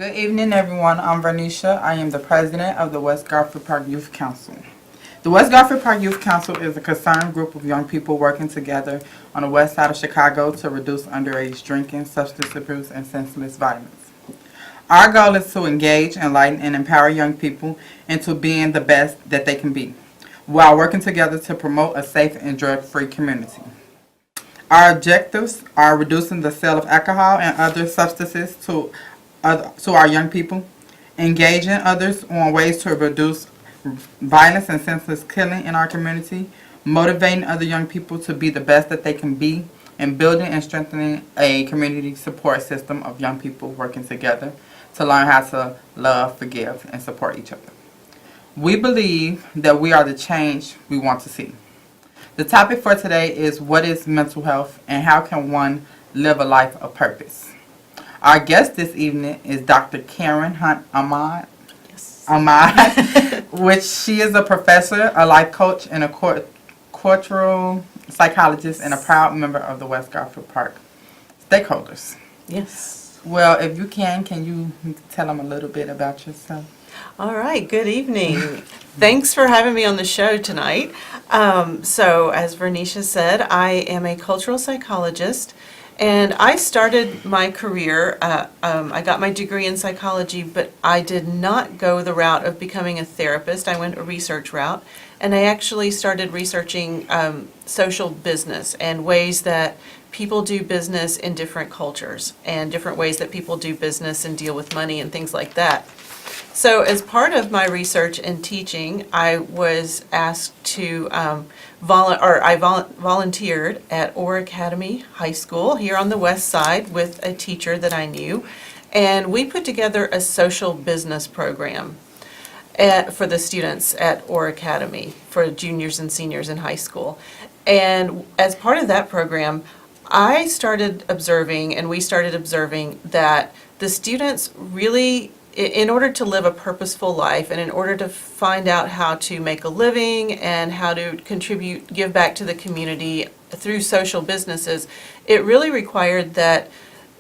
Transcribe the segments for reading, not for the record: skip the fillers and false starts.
Good evening, everyone. I'm Vernisha. I am the president of the West Garfield Park Youth Council. The West Garfield Park Youth Council is a concerned group of young people working together on the west side of Chicago to reduce underage drinking, substance abuse, and senseless violence. Our goal is to engage, enlighten, and empower young people into being the best that they can be, while working together to promote a safe and drug-free community. Our objectives are reducing the sale of alcohol and other substances to our young people, engaging others on ways to reduce violence and senseless killing in our community, motivating other young people to be the best that they can be, and building and strengthening a community support system of young people working together to learn how to love, forgive, and support each other. We believe that we are the change we want to see. The topic for today is what is mental health and how can one live a life of purpose. Our guest this evening is Dr. Karen Hurt-Ahmed. Yes. Which she is a professor, a life coach, and a cultural psychologist, and a proud member of the West Garfield Park stakeholders. Yes. Well, if you can you tell them a little bit about yourself? All right. Good evening. Thanks for having me on the show tonight. So, as Vernisha said, I am a cultural psychologist. And I started my career, I got my degree in psychology, but I did not go the route of becoming a therapist. I went a research route, and I actually started researching social business and ways that people do business in different cultures and different ways that people do business and deal with money and things like that. So as part of my research and teaching, I was asked to volunteered at Orr Academy High School here on the west side with a teacher that I knew, and we put together a social business program for the students at Orr Academy for juniors and seniors in high school. And as part of that program, I started observing, and we started observing, that the students really, in order to live a purposeful life and in order to find out how to make a living and how to give back to the community through social businesses, it really required that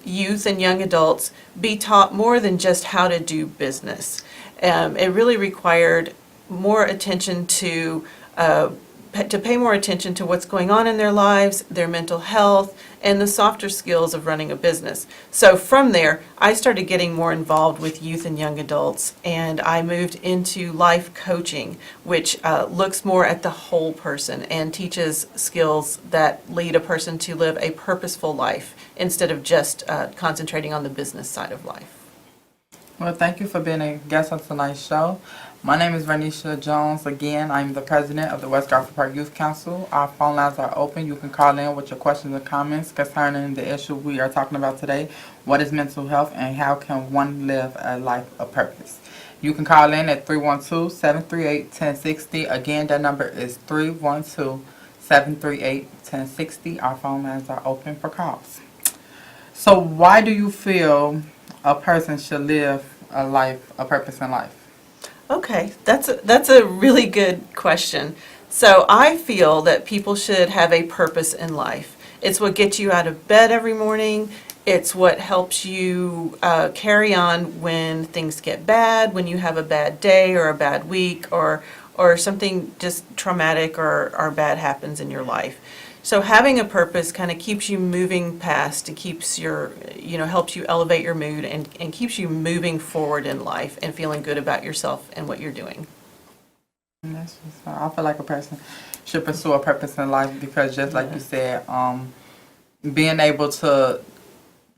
youth and young adults be taught more than just how to do business. It really required more attention to pay more attention to what's going on in their lives, their mental health, and the softer skills of running a business. So from there, I started getting more involved with youth and young adults, and I moved into life coaching, which looks more at the whole person and teaches skills that lead a person to live a purposeful life instead of just concentrating on the business side of life. Well, thank you for being a guest on tonight's show. My name is Vernisha Jones. Again, I'm the president of the West Garfield Park Youth Council. Our phone lines are open. You can call in with your questions and comments concerning the issue we are talking about today. What is mental health and how can one live a life of purpose? You can call in at 312-738-1060. Again, that number is 312-738-1060. Our phone lines are open for calls. So why do you feel a person should live a life, a purpose in life? Okay, that's a really good question. So I feel that people should have a purpose in life. It's what gets you out of bed every morning. It's what helps you carry on when things get bad, when you have a bad day or a bad week or something just traumatic or bad happens in your life. So having a purpose kind of keeps you moving past, it keeps helps you elevate your mood and keeps you moving forward in life and feeling good about yourself and what you're doing. I feel like a person should pursue a purpose in life because just like you said, being able to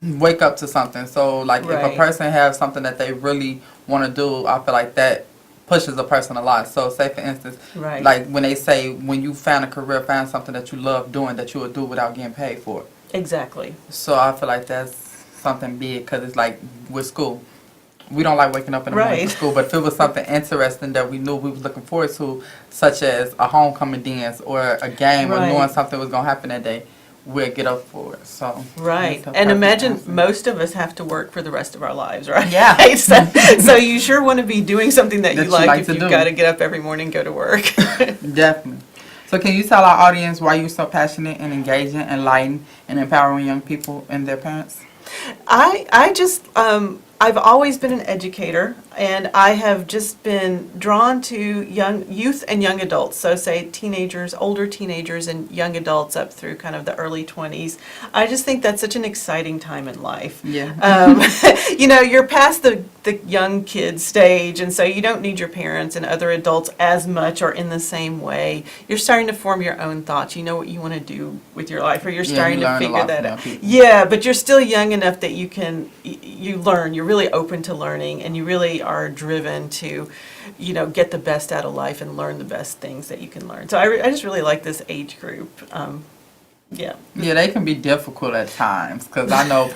wake up to something. So like if a person has something that they really want to do, I feel like that pushes a person a lot. So say for instance, like when they say when you found a career, find something that you love doing that you would do without getting paid for it. Exactly. So I feel like that's something big because it's like with school. We don't like waking up in the morning for school, but if it was something interesting that we knew we was looking forward to, such as a homecoming dance or a game or knowing something was going to happen that day, we'll get up for it. So and imagine most of us have to work for the rest of our lives, right? Yeah. So you sure want to be doing something that you like if you've got to get up every morning and go to work. Definitely. So can you tell our audience why you're so passionate and engaging, enlightening, and empowering young people and their parents? I just I've always been an educator, and I have just been drawn to young youth and young adults. So say teenagers, older teenagers, and young adults up through kind of the early 20s. I just think that's such an exciting time in life. Yeah. You're past the young kid stage, and so you don't need your parents and other adults as much or in the same way. You're starting to form your own thoughts. You know what you want to do with your life, or you're starting to figure that out. Yeah, but you're still young enough that you learn. You're really open to learning, and you really are driven to, get the best out of life and learn the best things that you can learn. So I just really like this age group. Yeah. Yeah, they can be difficult at times, because I know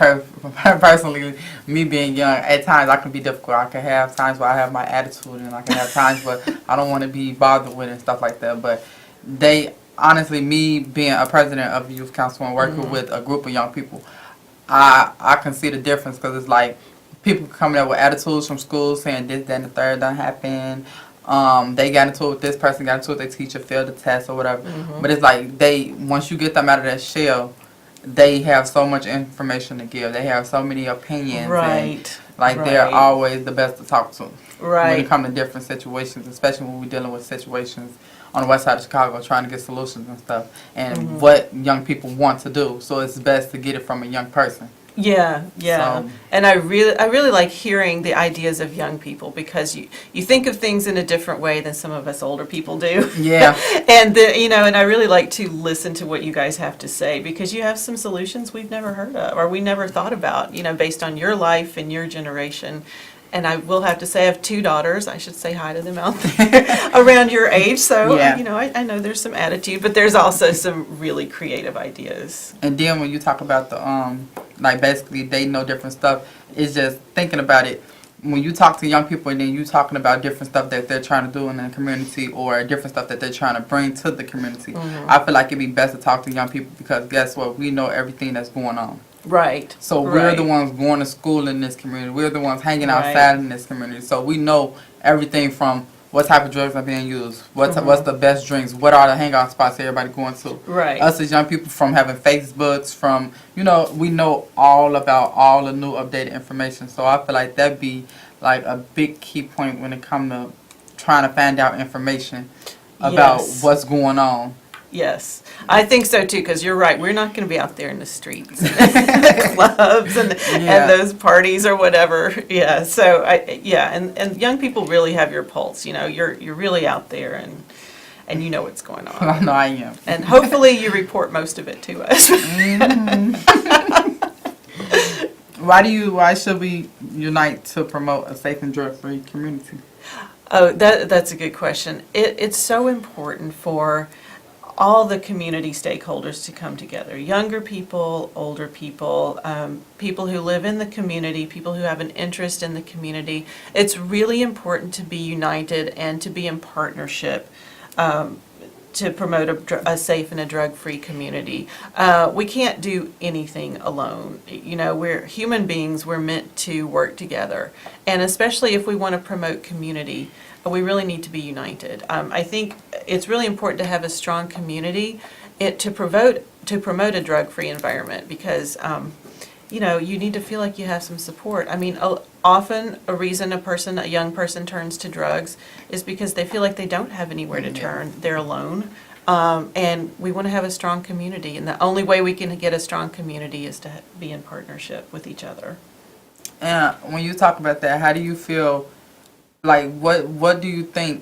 personally, me being young, at times I can be difficult. I can have times where I have my attitude, and I can have times where I don't want to be bothered with and stuff like that. But honestly, me being a president of the youth council and working with a group of young people, I can see the difference, because it's like people coming up with attitudes from school saying this, that, and the third done happened. They got into it with this person, got into it with their teacher, failed the test or whatever. But it's like once you get them out of that shell, they have so much information to give. They have so many opinions. Right. And, they're always the best to talk to. Right. When it comes to different situations, especially when we're dealing with situations on the west side of Chicago, trying to get solutions and stuff, and what young people want to do. So it's best to get it from a young person. Yeah. So, and I really like hearing the ideas of young people, because you think of things in a different way than some of us older people do. Yeah. And and I really like to listen to what you guys have to say, because you have some solutions we've never heard of, or we never thought about, based on your life and your generation. And I will have to say, I have 2 daughters. I should say hi to them out there around your age. So, Yeah. I know there's some attitude, but there's also some really creative ideas. And then when you talk about the basically they know different stuff, it's just thinking about it. When you talk to young people and then you talking about different stuff that they're trying to do in the community, or different stuff that they're trying to bring to the community, I feel like it'd be best to talk to young people, because guess what? We know everything that's going on. Right. So we're the ones going to school in this community. We're the ones hanging outside in this community. So we know everything from what type of drugs are being used, what's the best drinks, what are the hangout spots everybody going to. Right. Us as young people, from having Facebooks, from, we know all about all the new updated information. So I feel like that'd be like a big key point when it comes to trying to find out information about what's going on. Yes, I think so too, because you're right. We're not going to be out there in the streets, the clubs, and those parties or whatever. Yeah. So and young people really have your pulse. You're really out there, and you know what's going on. I know I am. And hopefully you report most of it to us. Why should we unite to promote a safe and drug-free community? Oh, that's a good question. It's so important for all the community stakeholders to come together. Younger people, older people, people who live in the community, people who have an interest in the community. It's really important to be united and to be in partnership to promote a safe and a drug-free community. We can't do anything alone. We're human beings. We're meant to work together. And especially if we want to promote community, we really need to be united. I think it's really important to have a strong community to promote a drug-free environment, because you need to feel like you have some support. I mean, often a reason a young person turns to drugs is because they feel like they don't have anywhere to turn. They're alone. And we want to have a strong community, and the only way we can get a strong community is to be in partnership with each other. And when you talk about that, how do you feel? Like, what do you think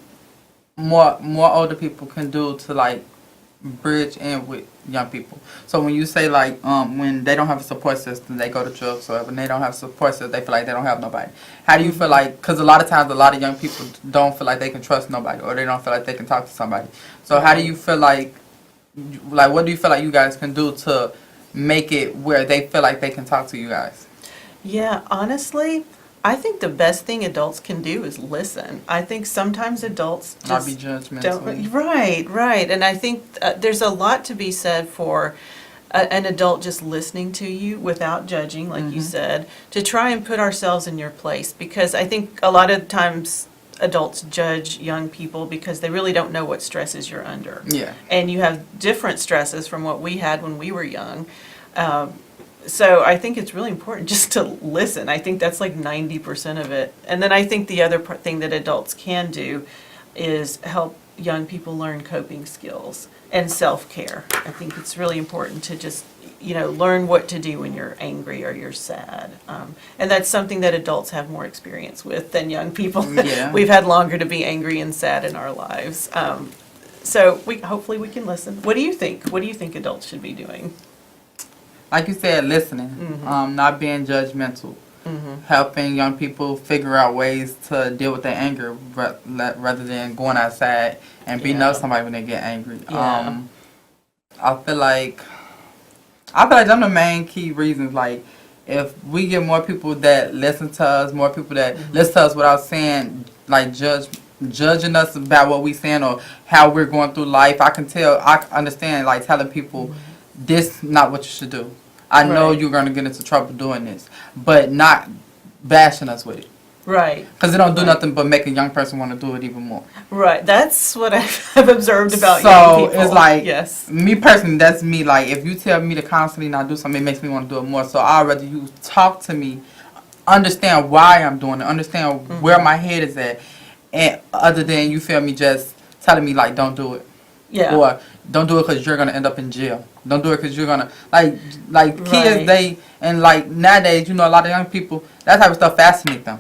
more older people can do to bridge in with young people? So when you say when they don't have a support system, they go to drugs, or when they don't have a support system, they feel like they don't have nobody. How do you feel like? Because a lot of times, a lot of young people don't feel like they can trust nobody, or they don't feel like they can talk to somebody. So how do you feel like what do you feel like you guys can do to make it where they feel like they can talk to you guys? Yeah, honestly, I think the best thing adults can do is listen. I think sometimes adults just not be judgmental. Right. And I think there's a lot to be said for an adult just listening to you without judging, like you said, to try and put ourselves in your place. Because I think a lot of times adults judge young people because they really don't know what stresses you're under. Yeah. And you have different stresses from what we had when we were young. So I think it's really important just to listen. I think that's like 90% of it. And then I think the other thing that adults can do is help young people learn coping skills and self-care. I think it's really important to just, learn what to do when you're angry or you're sad. And that's something that adults have more experience with than young people. Yeah. We've had longer to be angry and sad in our lives. So hopefully we can listen. What do you think? What do you think adults should be doing? Like you said, listening, not being judgmental, helping young people figure out ways to deal with their anger rather than going outside and beating up somebody when they get angry. Yeah. I feel like them the main key reasons. Like, if we get more people that listen to us, more people that listen to us without saying, like, judging us about what we saying or how we're going through life, I understand, like, telling people, this not what you should do. I know you're going to get into trouble doing this, but not bashing us with it. Right. Because it don't do nothing but make a young person want to do it even more. Right. That's what I've observed about so young people. So it's like, yes. Me personally, that's me. Like, if you tell me to constantly not do something, it makes me want to do it more. So I'd rather you talk to me, understand why I'm doing it, understand where my head is at, and other than you feel me just telling me, like, don't do it. Yeah. Or don't do it because you're going to end up in jail. Don't do it because you're going to, like kids, and like nowadays, a lot of young people, that type of stuff fascinates them.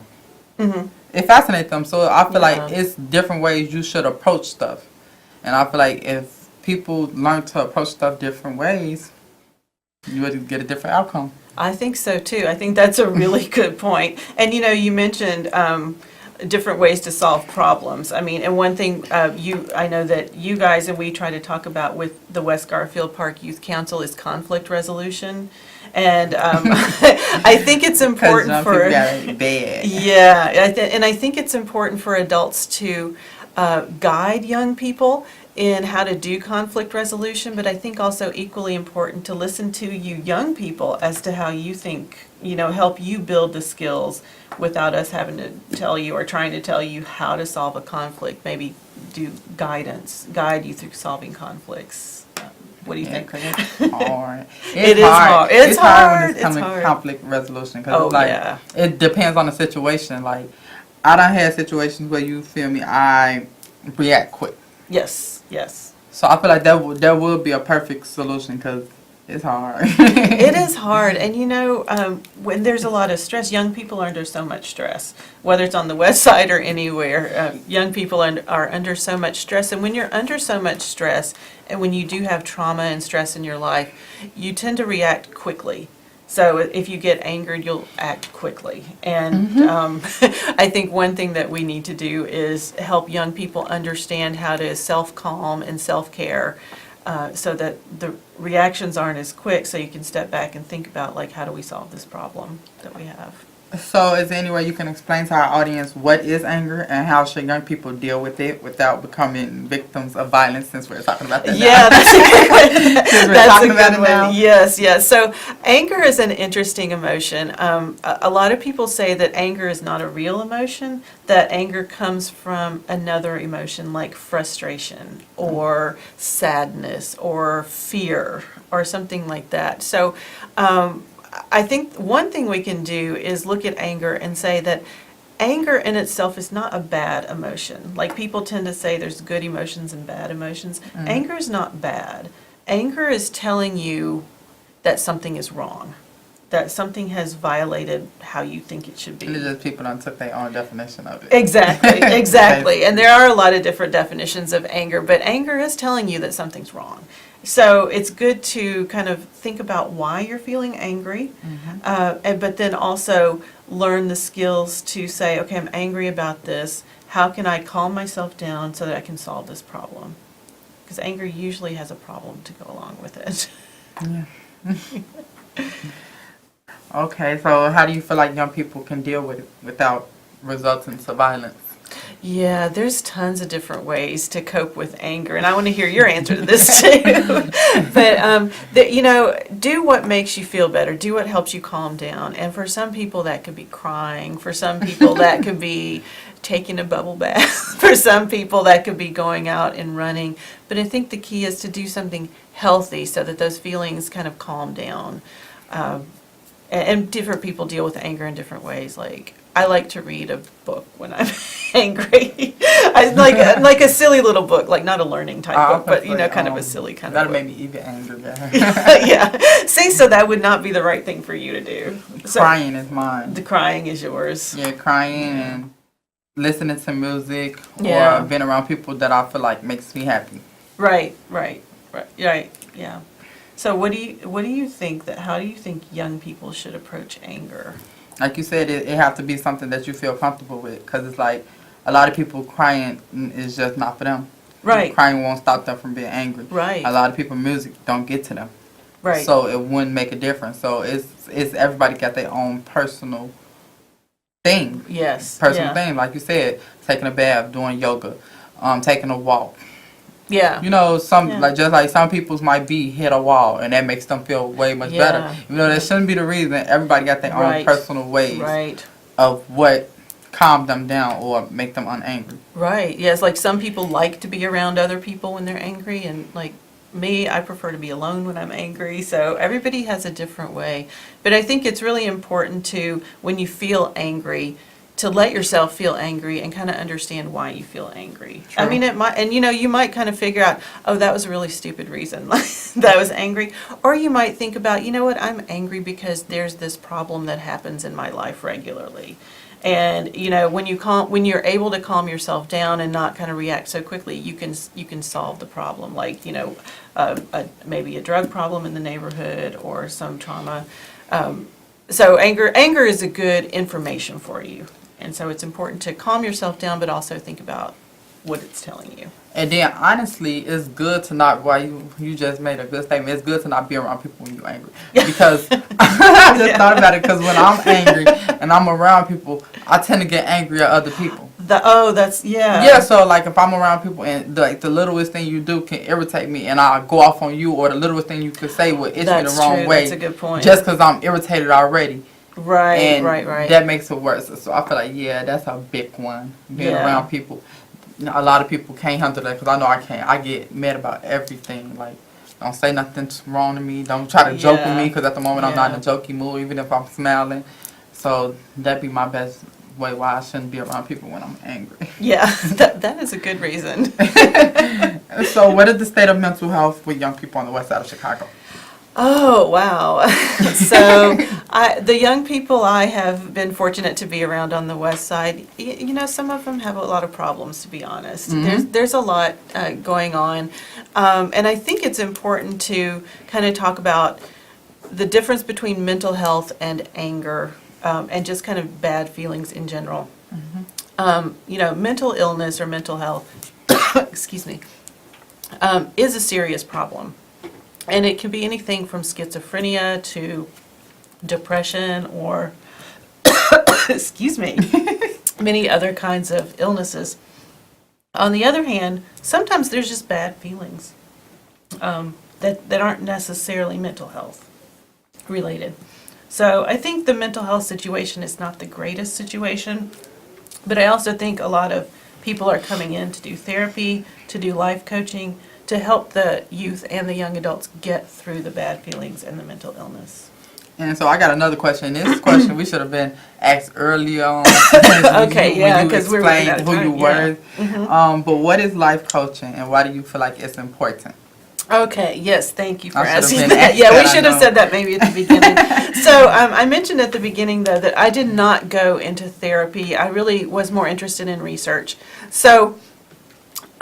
It fascinates them. So I feel like it's different ways you should approach stuff. And I feel like if people learn to approach stuff different ways, you would get a different outcome. I think so too. I think that's a really good point. And you mentioned different ways to solve problems. I mean, and one thing I know that you guys and we try to talk about with the West Garfield Park Youth Council is conflict resolution. And I think it's important for and I think it's important for adults to guide young people in how to do conflict resolution, but I think also equally important to listen to you young people as to how you think, help you build the skills without us having to tell you or trying to tell you how to solve a conflict, maybe guide you through solving conflicts. What do you think? It's hard. It is hard. It's hard when it's coming hard. Conflict resolution. Cause it depends on the situation. Like, I done had situations where you feel me, I react quick. Yes. So I feel like that would be a perfect solution because it's hard. It is hard. And when there's a lot of stress, young people are under so much stress, whether it's on the west side or anywhere. Young people are under so much stress. And when you're under so much stress, and when you do have trauma and stress in your life, you tend to react quickly. So if you get angered, you'll act quickly. And I think one thing that we need to do is help young people understand how to self-calm and self-care so that the reactions aren't as quick, so you can step back and think about, like, how do we solve this problem that we have. So is there any way you can explain to our audience what is anger and how should young people deal with it without becoming victims of violence, since we're talking about that now? That's a good one. That's a good one. Now. Yes. So anger is an interesting emotion. A lot of people say that anger is not a real emotion, that anger comes from another emotion like frustration or sadness or fear or something like that. So I think one thing we can do is look at anger and say that anger in itself is not a bad emotion. Like, people tend to say there's good emotions and bad emotions. Anger is not bad. Anger is telling you that something is wrong, that something has violated how you think it should be. And it's just people don't took their own definition of it. Exactly. And there are a lot of different definitions of anger, but anger is telling you that something's wrong. So it's good to kind of think about why you're feeling angry, but then also learn the skills to say, okay, I'm angry about this. How can I calm myself down so that I can solve this problem? Because anger usually has a problem to go along with it. Yeah. Okay, so how do you feel like young people can deal with it without resulting to violence? Yeah, there's tons of different ways to cope with anger, and I want to hear your answer to this too. But do what makes you feel better. Do what helps you calm down. And for some people, that could be crying. For some people, that could be taking a bubble bath. For some people, that could be going out and running. But I think the key is to do something healthy so that those feelings kind of calm down. And different people deal with anger in different ways. Like, I like to read a book when I'm angry. I like a silly little book, like not a learning type book, but kind of a silly kind of that'll book. make me even angrier. Yeah. See, so that would not be the right thing for you to do. So, Crying is mine. the crying is yours. Yeah, crying and listening to music Yeah. or being around people that I feel like makes me happy. Right. Yeah. So how do you think young people should approach anger? Like you said, it have to be something that you feel comfortable with, because it's like a lot of people crying is just not for them. Right. Crying won't stop them from being angry. Right. A lot of people music don't get to them. Right. So it wouldn't make a difference. So it's everybody got their own personal thing. Yes. Personal Yeah. thing, like you said, taking a bath, doing yoga, taking a walk. Yeah. Just like some people's might be hit a wall, and that makes them feel way much better. That shouldn't be the reason. Everybody got their own personal ways of what calm them down or make them unangry. Right. Yes. Like some people like to be around other people when they're angry, and like me, I prefer to be alone when I'm angry. So everybody has a different way. But I think it's really important to, when you feel angry, to let yourself feel angry and kind of understand why you feel angry. True. I mean, it might, and you might kind of figure out, oh, that was a really stupid reason that I was angry. Or you might think about, you know what, I'm angry because there's this problem that happens in my life regularly. And when you're able to calm yourself down and not kind of react so quickly, you can solve the problem. Like maybe a drug problem in the neighborhood or some trauma. So anger is a good information for you. And so it's important to calm yourself down, but also think about what it's telling you. And then, honestly, it's good to not, you just made a good statement, it's good to not be around people when you're angry. Because I just thought about it, because when I'm angry and I'm around people, I tend to get angry at other people. Yeah, so like if I'm around people and the littlest thing you do can irritate me and I'll go off on you, or the littlest thing you could say will itch me the wrong way. That's a good point. Just because I'm irritated already. Right. That makes it worse. So I feel like, that's a big one. Being around people. A lot of people can't handle that, because I know I can't. I get mad about everything. Like, don't say nothing wrong to me. Don't try to joke with me, because at the moment I'm not in a jokey mood, even if I'm smiling. So that'd be my best way why I shouldn't be around people when I'm angry. Yeah, that is a good reason. So what is the state of mental health with young people on the west side of Chicago? Oh, wow. So the young people I have been fortunate to be around on the west side, some of them have a lot of problems, to be honest. Mm-hmm. There's a lot going on. And I think it's important to kind of talk about the difference between mental health and anger, and just kind of bad feelings in general. Mm-hmm. Mental illness or mental health, excuse me, is a serious problem. And it can be anything from schizophrenia to depression or, excuse me, many other kinds of illnesses. On the other hand, sometimes there's just bad feelings that aren't necessarily mental health related. So I think the mental health situation is not the greatest situation, but I also think a lot of people are coming in to do therapy, to do life coaching, to help the youth and the young adults get through the bad feelings and the mental illness. And so I got another question. This question we should have been asked early on. Okay, yeah, because we're running out of who time. you were. Yeah. Mm-hmm. But what is life coaching, and why do you feel like it's important? Okay, yes, thank you for I should have asking been that. asked Yeah, that, we I should have know. said that maybe at the beginning. So I mentioned at the beginning, though, that I did not go into therapy. I really was more interested in research. So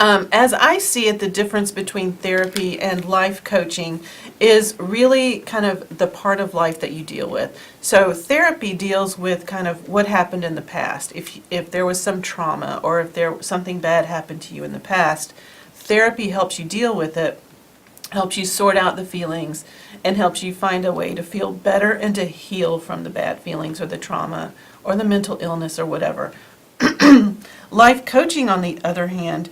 as I see it, the difference between therapy and life coaching is really kind of the part of life that you deal with. So therapy deals with kind of what happened in the past. If there was some trauma or if something bad happened to you in the past, therapy helps you deal with it, helps you sort out the feelings, and helps you find a way to feel better and to heal from the bad feelings or the trauma or the mental illness or whatever. Life coaching, on the other hand,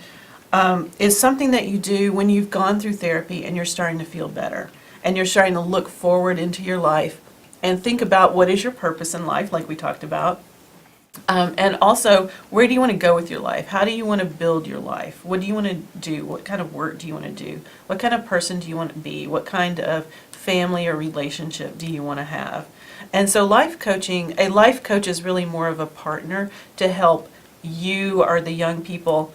is something that you do when you've gone through therapy and you're starting to feel better and you're starting to look forward into your life and think about what is your purpose in life, like we talked about, And also, where do you want to go with your life? How do you want to build your life? What do you want to do? What kind of work do you want to do? What kind of person do you want to be? What kind of family or relationship do you want to have? And so life coaching, a life coach is really more of a partner to help you or the young people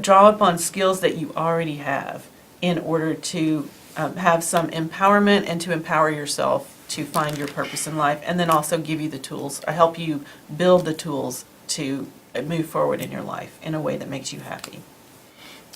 draw upon skills that you already have in order to have some empowerment and to empower yourself to find your purpose in life, and then also give you the tools, help you build the tools to move forward in your life in a way that makes you happy.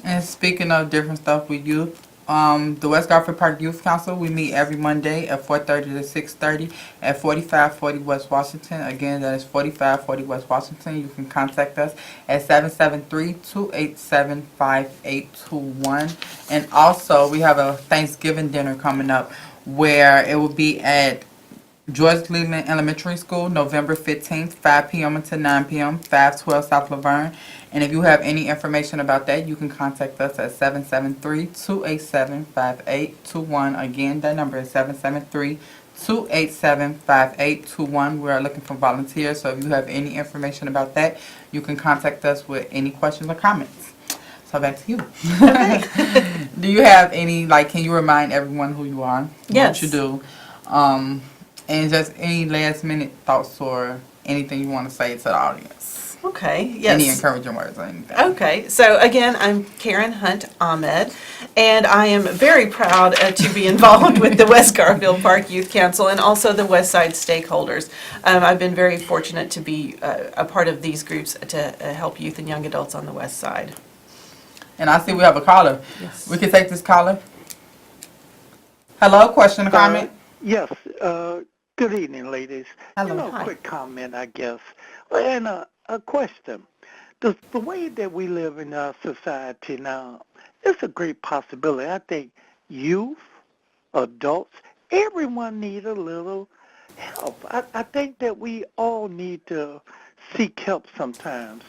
And speaking of different stuff with youth, the West Garfield Park Youth Council, we meet every Monday at 4:30 to 6:30 at 4540 West Washington. Again, that is 4540 West Washington. You can contact us at 773-287-5821. And also, we have a Thanksgiving dinner coming up where it will be at George Cleveland Elementary School, November 15th, 5 p.m. until 9 p.m., 512 South Laverne. And if you have any information about that, you can contact us at 773-287-5821. Again, that number is 773-287-5821. We are looking for volunteers, so if you have any information about that, you can contact us with any questions or comments. So back to you. Do you have any, can you remind everyone who you are? Yes. What you do? And just any last minute thoughts or anything you want to say to the audience? Okay, yes. Any encouraging words or anything? Okay, so again, I'm Karen Hurt-Ahmed, and I am very proud to be involved with the West Garfield Park Youth Council and also the West Side stakeholders. I've been very fortunate to be a part of these groups to help youth and young adults on the West Side. And I see we have a caller. Yes. We can take this caller. Hello, question or comment? Yes. Good evening, ladies. Hello. Hi. Quick comment, I guess, and a question. The way that we live in our society now, it's a great possibility. I think youth, adults, everyone needs a little help. I think that we all need to seek help sometimes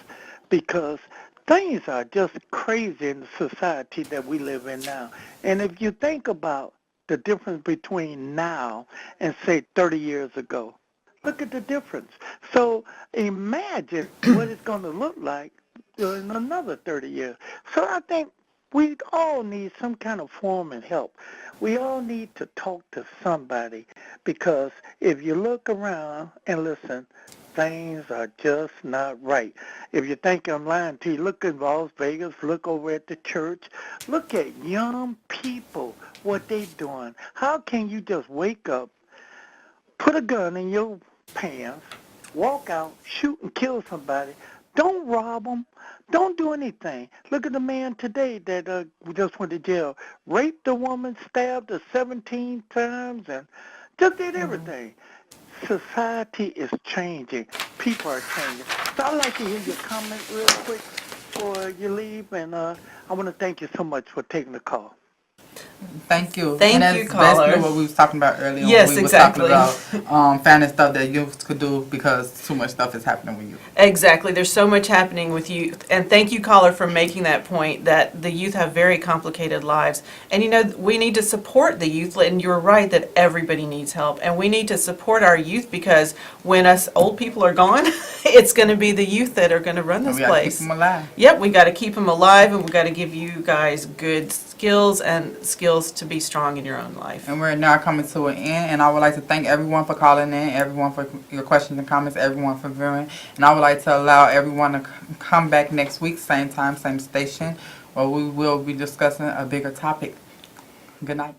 because things are just crazy in the society that we live in now. And if you think about the difference between now and, say, 30 years ago, look at the difference. So imagine what it's going to look like in another 30 years. So I think we all need some kind of form and help. We all need to talk to somebody because if you look around and listen, things are just not right. If you think I'm lying to you, look in Las Vegas, look over at the church, look at young people, what they doing. How can you just wake up, put a gun in your pants, walk out, shoot and kill somebody? Don't rob them. Don't do anything. Look at the man today that just went to jail. Raped a woman, stabbed her 17 times, and just did everything. Society is changing. People are changing. So I'd like to hear your comment real quick before you leave, and I want to thank you so much for taking the call. Thank you. Thank and that's you, caller. basically what we was talking about earlier. Yes, when we exactly. was talking about finding stuff that youth could do because too much stuff is happening with youth. Exactly. There's so much happening with youth. And thank you, caller, for making that point that the youth have very complicated lives. And, we need to support the youth. And you're right that everybody needs help. And we need to support our youth because when us old people are gone, it's going to be the youth that are going to run this And we gotta place. keep them alive. Yep, we got to keep them alive, and we got to give you guys good skills and skills to be strong in your own life. And we're now coming to an end, and I would like to thank everyone for calling in, everyone for your questions and comments, everyone for viewing. And I would like to allow everyone to come back next week, same time, same station, where we will be discussing a bigger topic. Good night.